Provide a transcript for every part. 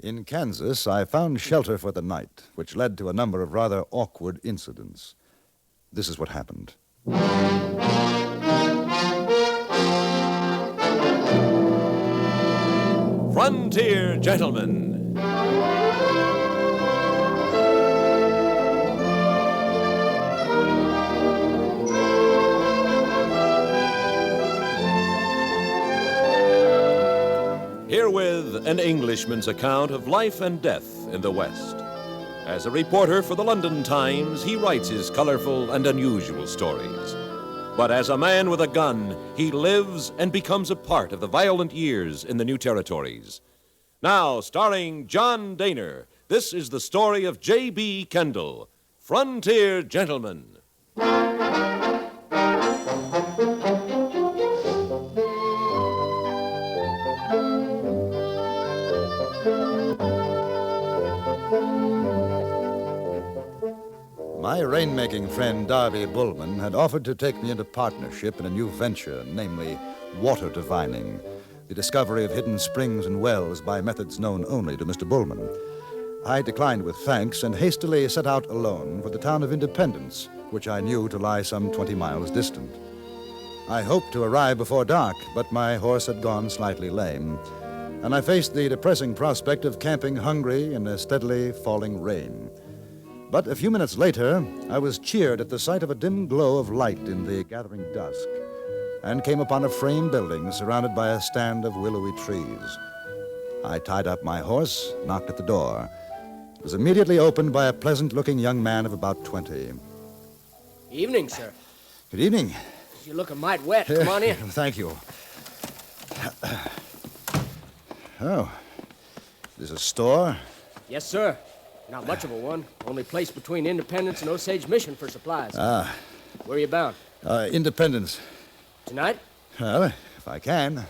In Kansas, I found shelter for the night, which led to a number of rather awkward incidents. This is what happened. Frontier Gentlemen. Herewith an Englishman's account of life and death in the West. As a reporter for the London Times, he writes his colorful and unusual stories. But as a man with a gun, he lives and becomes a part of the violent years in the new territories. Now, starring John Dehner, this is the story of J.B. Kendall, Frontier Gentleman. My rainmaking friend Darby Bullman had offered to take me into partnership in a new venture, namely water divining, the discovery of hidden springs and wells by methods known only to Mr. Bullman. I declined with thanks and hastily set out alone for the town of Independence, which I knew to lie some 20 miles distant. I hoped to arrive before dark, but my horse had gone slightly lame, and I faced the depressing prospect of camping hungry in a steadily falling rain. But a few minutes later, I was cheered at the sight of a dim glow of light in the gathering dusk, and came upon a frame building surrounded by a stand of willowy trees. I tied up my horse, knocked at the door. It was immediately opened by a pleasant-looking young man of about 20. Evening, sir. Good evening. You're looking mighty wet. Come on in. Thank you. Oh, this a store? Yes, sir. Not much of a one. Only place between Independence and Osage Mission for supplies. Ah. Where are you bound? Independence. Tonight? Well, if I can.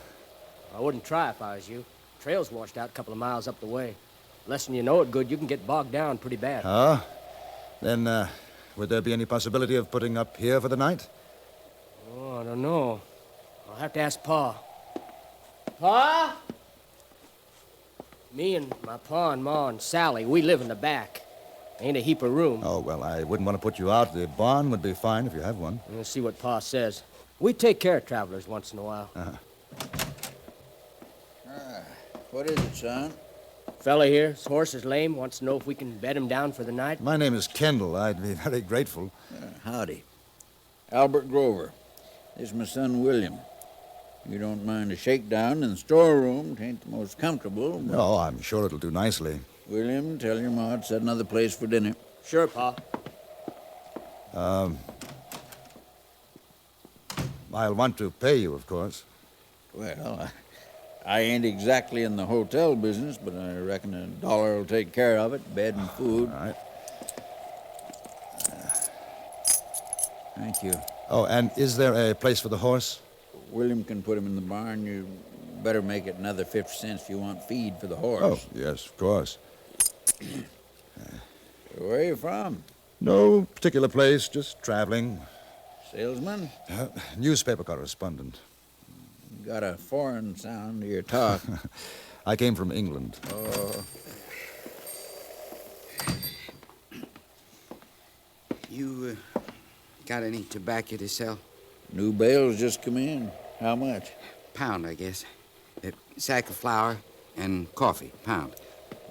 I wouldn't try if I was you. Trail's washed out a couple of miles up the way. Less than you know it good, you can get bogged down pretty bad. Oh? Then, would there be any possibility of putting up here for the night? Oh, I don't know. I'll have to ask Pa. Pa? Me and my Pa and Ma and Sally, we live in the back. Ain't a heap of room. Oh, well, I wouldn't want to put you out. The barn would be fine if you have one. We'll see what Pa says. We take care of travelers once in a while. What is it, son? Fella here, his horse is lame, wants to know if we can bed him down for the night. My name is Kendall. I'd be very grateful. Howdy. Albert Grover. This is my son, William. You don't mind a shakedown in the storeroom. Tain't the most comfortable. But... No, I'm sure it'll do nicely. William, tell your ma to set another place for dinner. Sure, Pa. I'll want to pay you, of course. Well, I ain't exactly in the hotel business, but I reckon $1 will take care of it, bed and food. All right. Thank you. Oh, and is there a place for the horse? William can put him in the barn. You better make it another 50 cents if you want feed for the horse. Oh, yes, of course. Where are you from? No particular place, just traveling. Salesman? Newspaper correspondent. Got a foreign sound to your talk. I came from England. Oh. You got any tobacco to sell? New bales just come in. How much? Pound, I guess. A sack of flour and coffee, pound.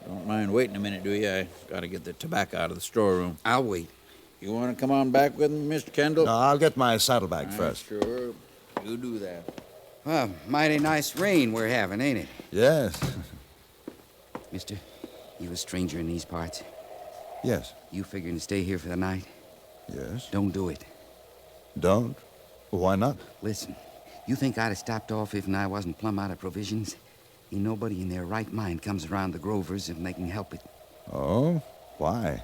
Don't mind waiting a minute, do you? I gotta get the tobacco out of the storeroom. I'll wait. You want to come on back with me, Mr. Kendall? No, I'll get my saddlebag first. Sure. You do that. Well, mighty nice rain we're having, ain't it? Yes. Mister, you a stranger in these parts? Yes. You figuring to stay here for the night? Yes. Don't do it. Don't? Why not? Listen, you think I'd have stopped off if I wasn't plumb out of provisions? Ain't nobody in their right mind comes around the Grovers if they can help it. Oh? Why?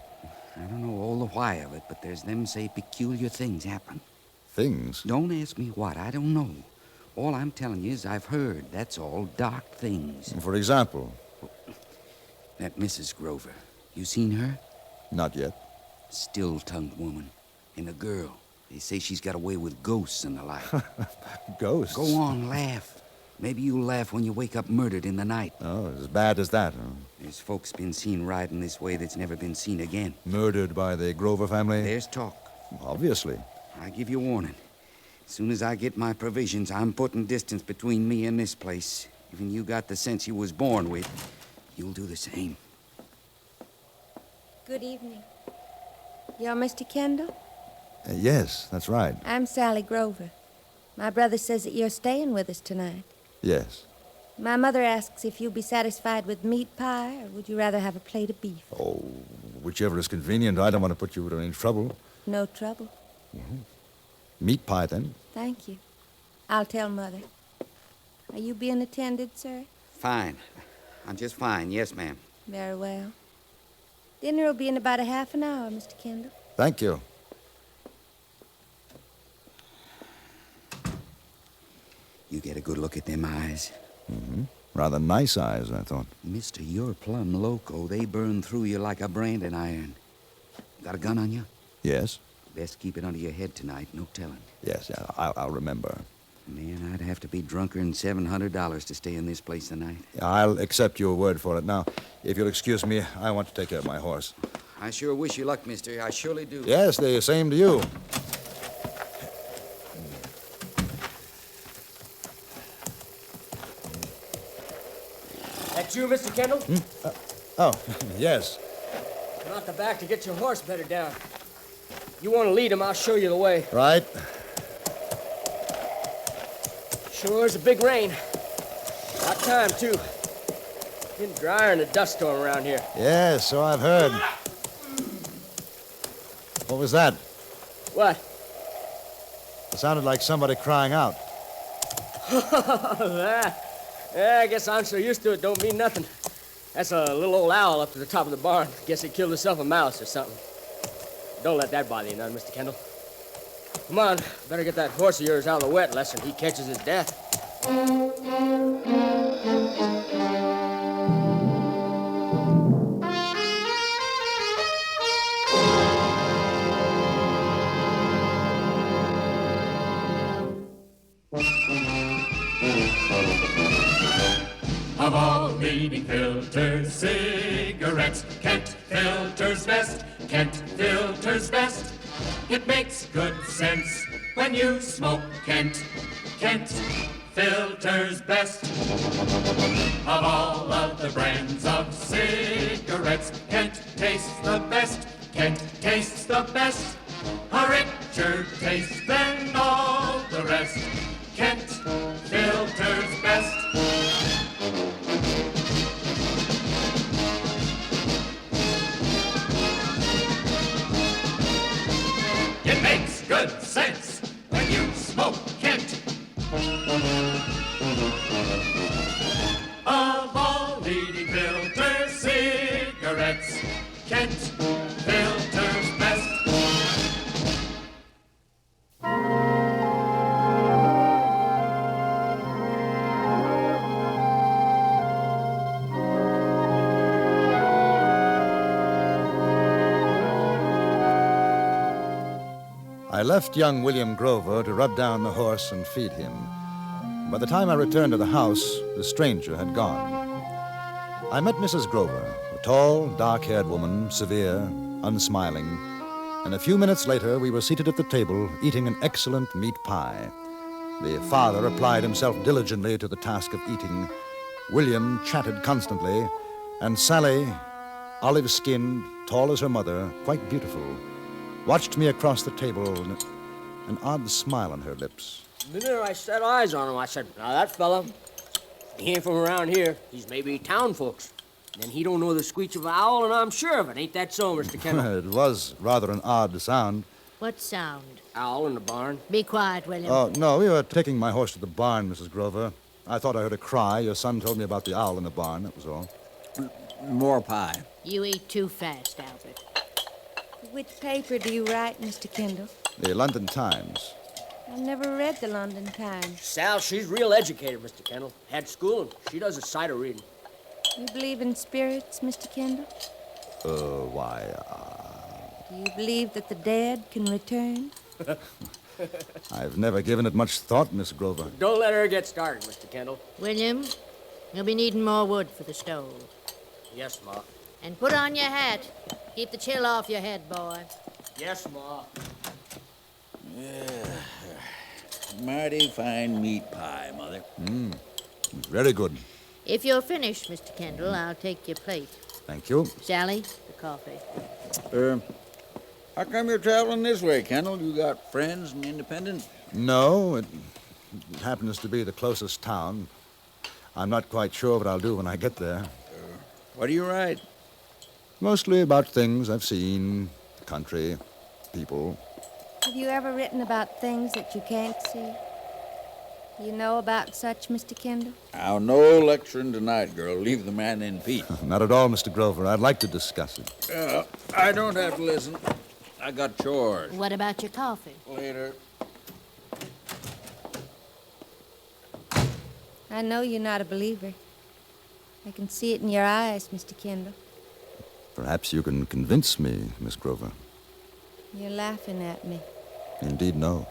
I don't know all the why of it, but there's them say peculiar things happen. Things? Don't ask me what. I don't know. All I'm telling you is I've heard. That's all. Dark things. For example? That Mrs. Grover. You seen her? Not yet. Still-tongued woman. And a girl. They say she's got away with ghosts and the like. Ghosts? Go on, laugh. Maybe you'll laugh when you wake up murdered in the night. Oh, as bad as that, huh? There's folks been seen riding this way that's never been seen again. Murdered by the Grover family? There's talk. Obviously. I give you warning. As soon as I get my provisions, I'm putting distance between me and this place. Even you got the sense you was born with. You'll do the same. Good evening. You're Mr. Kendall? Yes, that's right. I'm Sally Grover. My brother says that you're staying with us tonight. Yes. My mother asks if you'll be satisfied with meat pie, or would you rather have a plate of beef? Oh, whichever is convenient. I don't want to put you to any trouble. No trouble. Meat pie, then? Thank you. I'll tell Mother. Are you being attended, sir? Fine. I'm just fine. Yes, ma'am. Very well. Dinner will be in about a half an hour, Mr. Kendall. Thank you. You get a good look at them eyes. Rather nice eyes, I thought. Mister, you're plumb loco. They burn through you like a branding iron. Got a gun on you? Yes? Best keep it under your head tonight. No telling. Yes, yeah, I'll remember. Man, I'd have to be drunker than $700 to stay in this place tonight. I'll accept your word for it. Now, if you'll excuse me, I want to take care of my horse. I sure wish you luck, mister. I surely do. Yes, the same to you. That you, Mr. Kendall? Oh, yes. Come out the back to get your horse bedded down. You want to lead him, I'll show you the way. Right. Sure is a big rain. About time, too. Getting drier in a dust storm around here. Yes, so I've heard. What was that? What? It sounded like somebody crying out. That? Yeah, I guess I'm so used to it, don't mean nothing. That's a little old owl up to the top of the barn. Guess he killed himself a mouse or something. Don't let that bother you none, Mr. Kendall. Come on, better get that horse of yours out of the wet, lest he catches his death. Of all leading filters, cigarettes, Kent filters best, Kent filters best. It makes good sense when you smoke Kent, Kent filters best. Of all of the brands of cigarettes, Kent tastes the best, Kent tastes the best. A richer taste than all the rest, Kent filters best. It makes good sense when you smoke Kent. Of all leading filter cigarettes, Kent filters best. I left young William Grover to rub down the horse and feed him. By the time I returned to the house, the stranger had gone. I met Mrs. Grover, a tall, dark-haired woman, severe, unsmiling, and a few minutes later we were seated at the table eating an excellent meat pie. The father applied himself diligently to the task of eating. William chatted constantly, and Sally, olive-skinned, tall as her mother, quite beautiful, watched me across the table, an odd smile on her lips. The minute I set eyes on him, I said, now that fella, he ain't from around here. He's maybe town folks. Then he don't know the screech of an owl, and I'm sure of it. Ain't that so, Mr. Kendall? It was rather an odd sound. What sound? Owl in the barn. Be quiet, William. Oh, no, we were taking my horse to the barn, Mrs. Grover. I thought I heard a cry. Your son told me about the owl in the barn, that was all. More pie. You eat too fast, Albert. Which paper do you write, Mr. Kendall? The London Times. I've never read the London Times. Sal, she's real educated, Mr. Kendall. Had school, and she does a sight of reading. You believe in spirits, Mr. Kendall? Why, Do you believe that the dead can return? I've never given it much thought, Miss Grover. Don't let her get started, Mr. Kendall. William, you'll be needing more wood for the stove. Yes, Ma. And put on your hat. Keep the chill off your head, boy. Yes, Ma. Mighty fine meat pie, Mother. Very good. If you're finished, Mr. Kendall, I'll take your plate. Thank you. Sally, the coffee. How come you're traveling this way, Kendall? You got friends in Independence? No, it happens to be the closest town. I'm not quite sure what I'll do when I get there. What do you write? Mostly about things I've seen, the country, people. Have you ever written about things that you can't see? You know about such, Mr. Kendall? Now, no lecturing tonight, girl. Leave the man in peace. Not at all, Mr. Grover. I'd like to discuss it. I don't have to listen. I got chores. What about your coffee? Later. I know you're not a believer. I can see it in your eyes, Mr. Kendall. Perhaps you can convince me, Miss Grover. You're laughing at me. Indeed, no.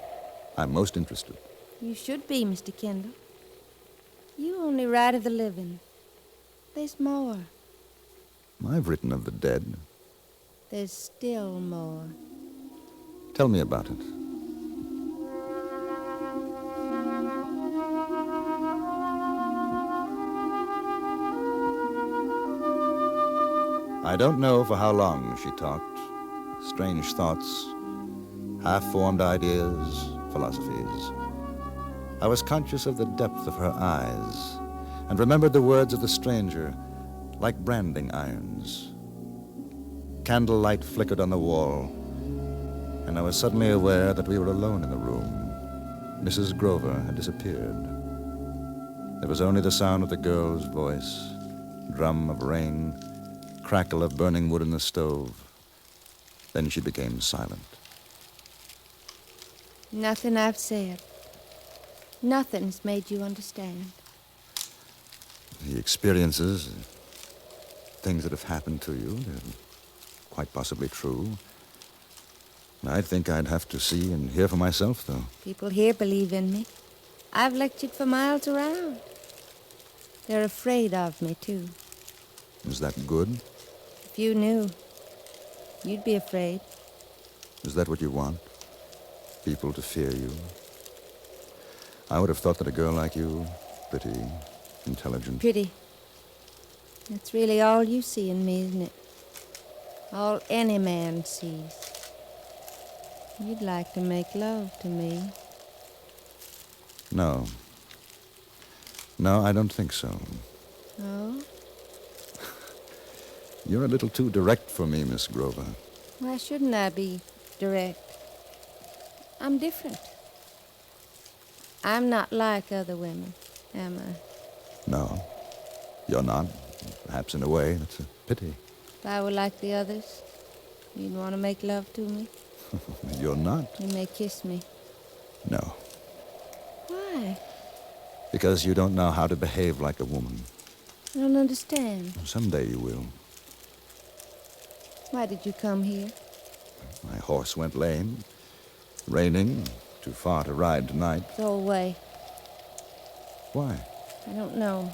I'm most interested. You should be, Mr. Kendall. You only write of the living. There's more. I've written of the dead. There's still more. Tell me about it. I don't know for how long she talked. Strange thoughts, half-formed ideas, philosophies. I was conscious of the depth of her eyes and remembered the words of the stranger like branding irons. Candlelight flickered on the wall, and I was suddenly aware that we were alone in the room. Mrs. Grover had disappeared. There was only the sound of the girl's voice, drum of rain, crackle of burning wood in the stove. Then she became silent. Nothing I've said. Nothing's made you understand. The experiences, things that have happened to you, they're quite possibly true. I think I'd have to see and hear for myself, though. People here believe in me. I've lectured for miles around. They're afraid of me, too. Is that good? If you knew, you'd be afraid. Is that what you want? People to fear you? I would have thought that a girl like you, pretty, intelligent... Pretty. That's really all you see in me, isn't it? All any man sees. You'd like to make love to me. No. No, I don't think so. Oh? You're a little too direct for me, Miss Grover. Why shouldn't I be direct? I'm different. I'm not like other women, am I? No, you're not. Perhaps in a way, that's a pity. If I were like the others, you'd want to make love to me. You're not. You may kiss me. No, Why? because you don't know how to behave like a woman. I don't understand. Someday you will. Why did you come here? My horse went lame. Raining. Too far to ride tonight. Go away. Why? I don't know.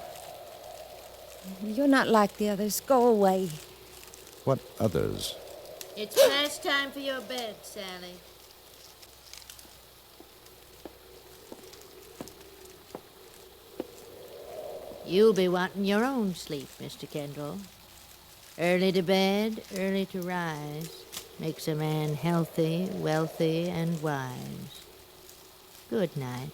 You're not like the others. Go away. What others? It's past time for your bed, Sally. You'll be wanting your own sleep, Mr. Kendall. Early to bed, early to rise makes a man healthy, wealthy, and wise. Good night.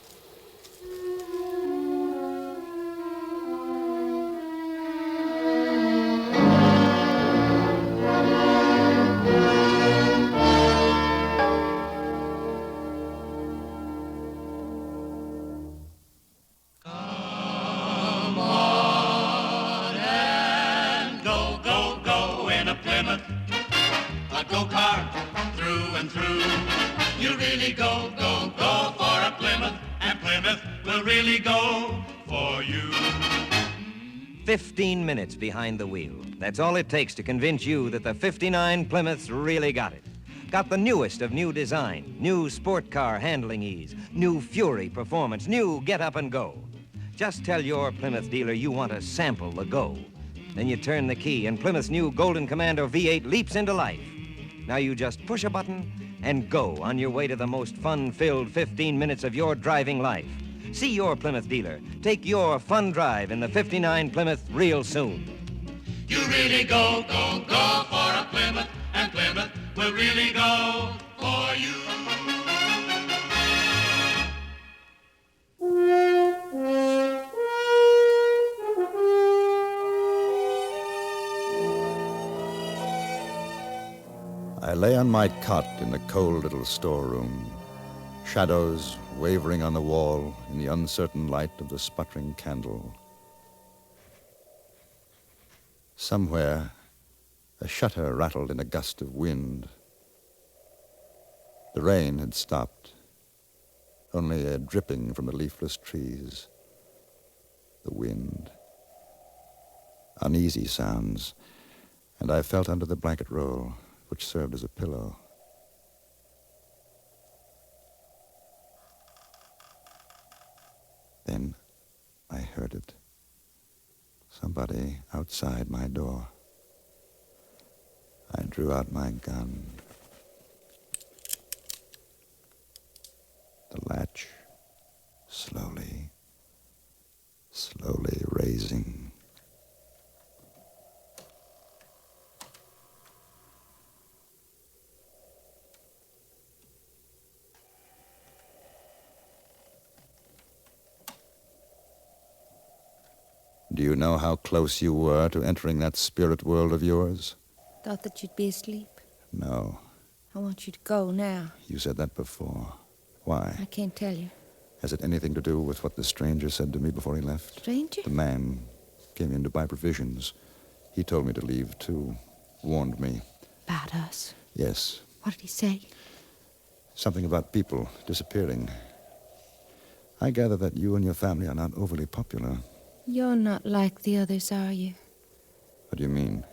Go in a Plymouth, a go-kart through and through. You really go for a Plymouth, and Plymouth will really go for you. 15 minutes behind the wheel. That's all it takes to convince you that the 59 Plymouth's really got it. Got the newest of new design, new sport car handling ease, new Fury performance, new get up and go. Just tell your Plymouth dealer you want to sample the go. Then you turn the key, and Plymouth's new Golden Commando V8 leaps into life. Now you just push a button and go on your way to the most fun-filled 15 minutes of your driving life. See your Plymouth dealer. Take your fun drive in the 59 Plymouth real soon. You really go, go, go for a Plymouth, and Plymouth will really go for you. I lay on my cot in the cold little storeroom, shadows wavering on the wall in the uncertain light of the sputtering candle. Somewhere, a shutter rattled in a gust of wind. The rain had stopped, only a dripping from the leafless trees. The wind. Uneasy sounds, and I felt under the blanket roll, which served as a pillow. Then I heard it. Somebody outside my door. I drew out my gun. The latch, slowly raising. Do you know how close you were to entering that spirit world of yours? Thought that you'd be asleep. No. I want you to go now. You said that before. Why? I can't tell you. Has it anything to do with what the stranger said to me before he left? Stranger? The man came in to buy provisions. He told me to leave, too. Warned me. About us? Yes. What did he say? Something about people disappearing. I gather that you and your family are not overly popular. You're not like the others, are you? What do you mean?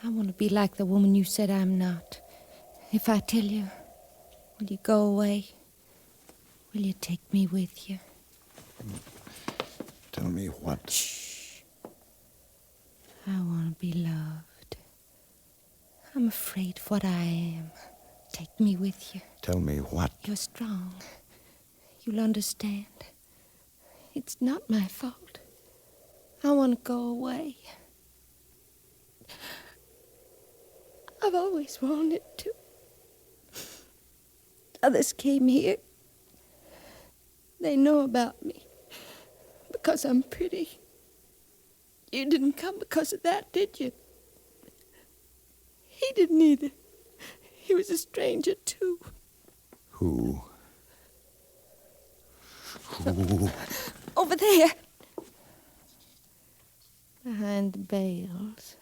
I want to be like the woman you said I'm not. If I tell you, will you go away? Will you take me with you? Tell me what? Shh. I want to be loved. I'm afraid of what I am. Take me with you. Tell me what? You're strong. You'll understand. It's not my fault. I want to go away. I've always wanted to. Others came here. They know about me because I'm pretty. You didn't come because of that, did you? He didn't either. He was a stranger, too. Who? Who? Over there. Behind the bales.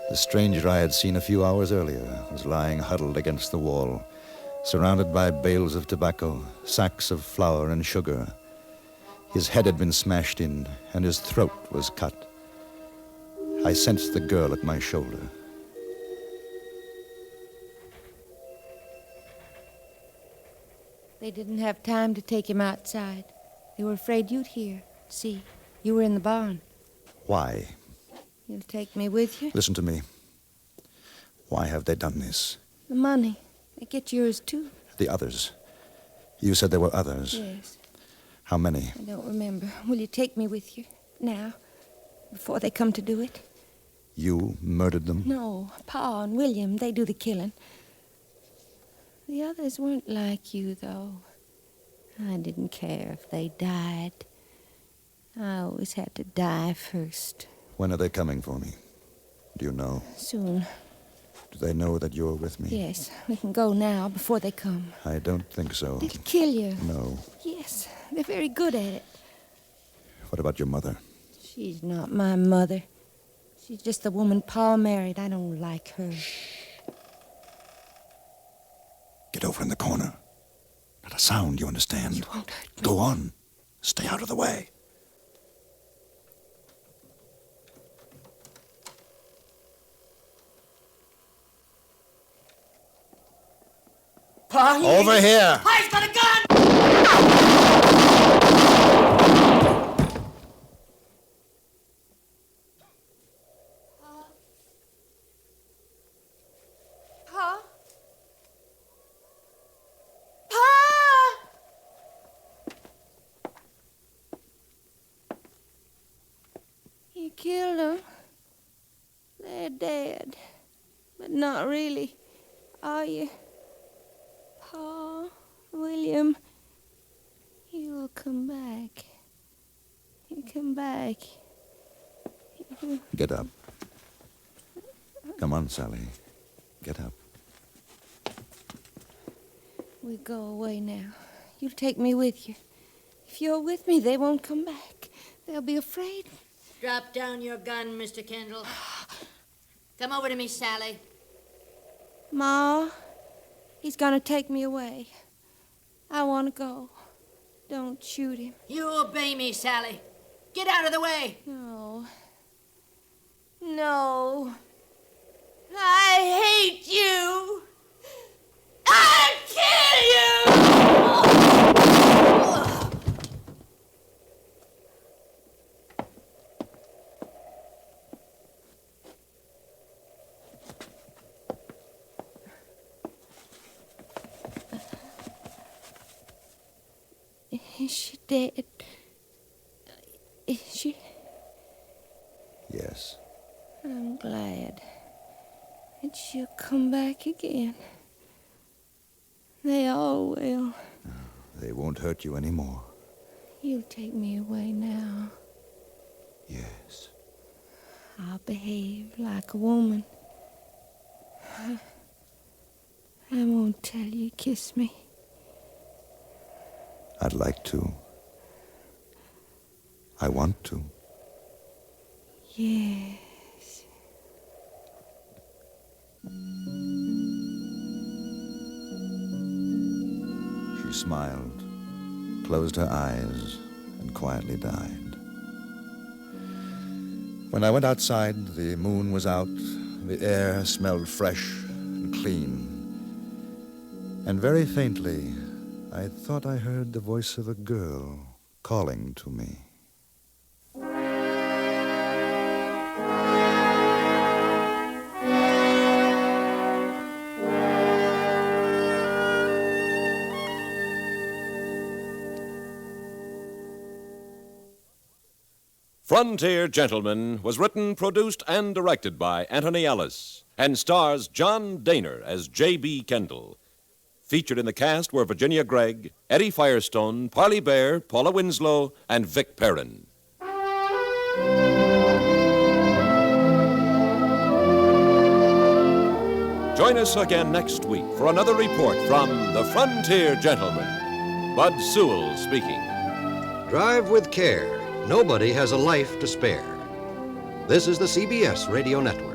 The stranger I had seen a few hours earlier was lying huddled against the wall, surrounded by bales of tobacco, sacks of flour and sugar. His head had been smashed in, and his throat was cut. I sensed the girl at my shoulder. They didn't have time to take him outside. They were afraid you'd hear. See, you were in the barn. Why? You'll take me with you? Listen to me. Why have they done this? The money. They get yours, too. The others. You said there were others. Yes. How many? I don't remember. Will you take me with you? Now? Before they come to do it? You murdered them? No. Pa and William, they do the killing. The others weren't like you, though. I didn't care if they died. I always had to die first. When are they coming for me? Do you know? Soon. Do they know that you're with me? Yes. We can go now before they come. I don't think so. They'll kill you. No. Yes. They're very good at it. What about your mother? She's not my mother. She's just the woman Pa married. I don't like her. Get over in the corner. Not a sound, you understand? You won't hurt me. Go on. Stay out of the way. Pa, Over here. Pa's got a gun! Pa? Pa! You killed them. They're dead. But not really, are you? Pa, William, you'll come back. You come back. Get up. Come on, Sally. Get up. We go away now. You'll take me with you. If you're with me, they won't come back. They'll be afraid. Drop down your gun, Mr. Kendall. Come over to me, Sally. Ma, he's gonna take me away. I want to go. Don't shoot him. You obey me, Sally. Get out of the way. No. No. I hate you. I'll kill you! Is she dead? Is she? Yes. I'm glad. And she'll come back again. They all will. They won't hurt you anymore. You'll take me away now. Yes. I'll behave like a woman. I won't tell you kiss me. I'd like to. I want to. Yes. She smiled, closed her eyes, and quietly died. When I went outside, the moon was out, the air smelled fresh and clean. And very faintly, I thought I heard the voice of a girl calling to me. Frontier Gentleman was written, produced, and directed by Antony Ellis and stars John Dehner as J.B. Kendall. Featured in the cast were Virginia Gregg, Eddie Firestone, Parley Bear, Paula Winslow, and Vic Perrin. Join us again next week for another report from the Frontier Gentleman. Bud Sewell speaking. Drive with care. Nobody has a life to spare. This is the CBS Radio Network.